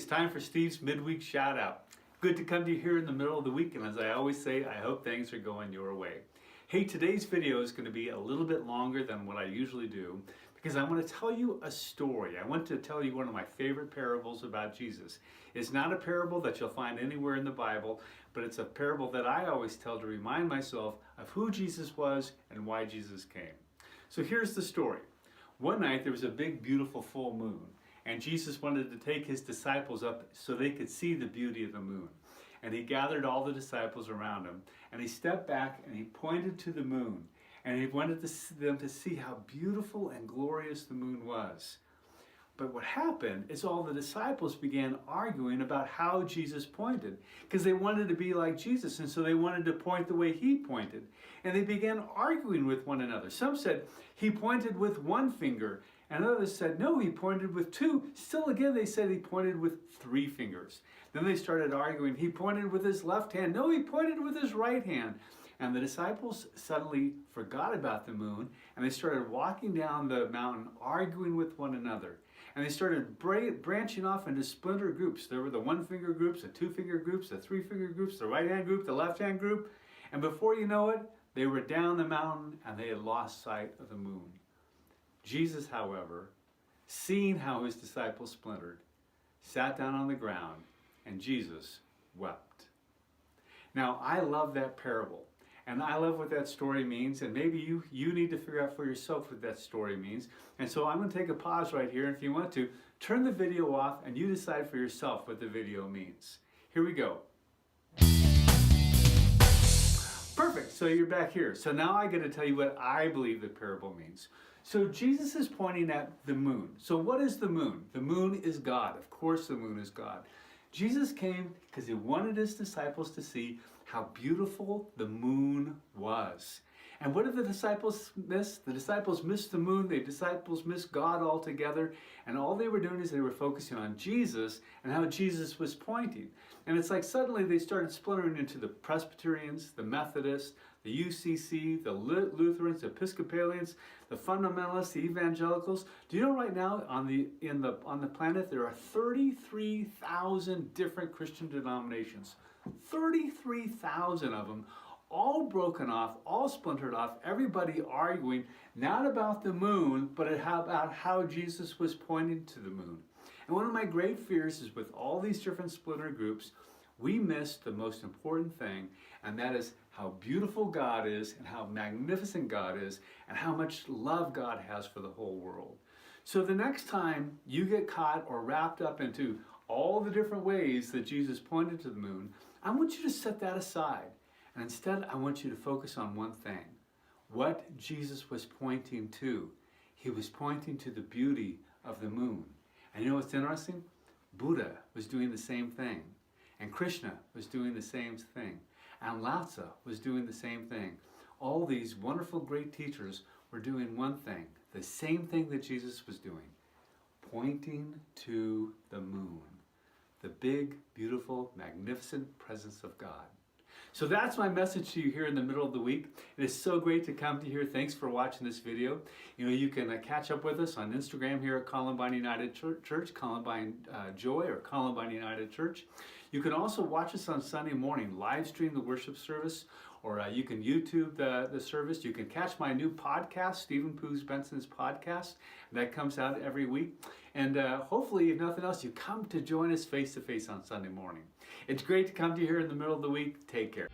time for Steve's midweek shout out. Good to come to you here in the middle of the week, and as I always say, I hope things are going your way. Hey, today's video is going to be a little bit longer than what I usually do because I want to tell you a story. I want to tell you one of my favorite parables about Jesus. It's not a parable that you'll find anywhere in the Bible, but it's a parable that I always tell to remind myself of who Jesus was and why Jesus came. So here's the story. One night there was a big, beautiful full moon, and Jesus wanted to take his disciples up so they could see the beauty of the moon. And he gathered all the disciples around him, and he stepped back and he pointed to the moon, and he wanted them to see how beautiful and glorious the moon was. But what happened is all the disciples began arguing about how Jesus pointed, because they wanted to be like Jesus, and so they wanted to point the way he pointed. And they began arguing with one another. Some said he pointed with one finger, and others said, no, he pointed with two. Still again, they said he pointed with 3 fingers. Then they started arguing, he pointed with his left hand. No, he pointed with his right hand. And the disciples suddenly forgot about the moon, and they started walking down the mountain, arguing with one another. And they started branching off into splinter groups. There were the 1-finger groups, the 2-finger groups, the 3-finger groups, the right-hand group, the left-hand group. And before you know it, they were down the mountain, and they had lost sight of the moon. Jesus, however, seeing how his disciples splintered, sat down on the ground, and Jesus wept. Now, I love that parable, and I love what that story means, and maybe you need to figure out for yourself what that story means. And so I'm going to take a pause right here, and if you want to, turn the video off, and you decide for yourself what the video means. Here we go. Perfect, so you're back here. So now I get to tell you what I believe the parable means. So Jesus is pointing at the moon. So what is the moon? The moon is God. Of course the moon is God. Jesus came because he wanted his disciples to see how beautiful the moon was. And what did the disciples miss? The disciples missed the moon. The disciples missed God altogether. And all they were doing is they were focusing on Jesus and how Jesus was pointing. And it's like suddenly they started splintering into the Presbyterians, the Methodists, the UCC, the Lutherans, the Episcopalians, the fundamentalists, the evangelicals. Do you know right now on the planet there are 33,000 different Christian denominations. 33,000 of them, all broken off, all splintered off, everybody arguing not about the moon, but about how Jesus was pointing to the moon. And one of my great fears is with all these different splinter groups, we miss the most important thing, and that is how beautiful God is and how magnificent God is and how much love God has for the whole world. So the next time you get caught or wrapped up into all the different ways that Jesus pointed to the moon, I want you to set that aside. And instead, I want you to focus on one thing. What Jesus was pointing to. He was pointing to the beauty of the moon. And you know what's interesting? Buddha was doing the same thing. And Krishna was doing the same thing. And Lao Tzu was doing the same thing. All these wonderful, great teachers were doing one thing. The same thing that Jesus was doing. Pointing to the moon. The big, beautiful, magnificent presence of God. So that's my message to you here in the middle of the week. It is so great to come to here. Thanks for watching this video. You know, you can catch up with us on Instagram here at Columbine United Church, Columbine Joy, or Columbine United Church. You can also watch us on Sunday morning, live stream the worship service, or you can YouTube the service. You can catch my new podcast, Stephen Poos Benson's podcast. That comes out every week. And hopefully, if nothing else, you come to join us face-to-face on Sunday morning. It's great to come to you here in the middle of the week. Take care.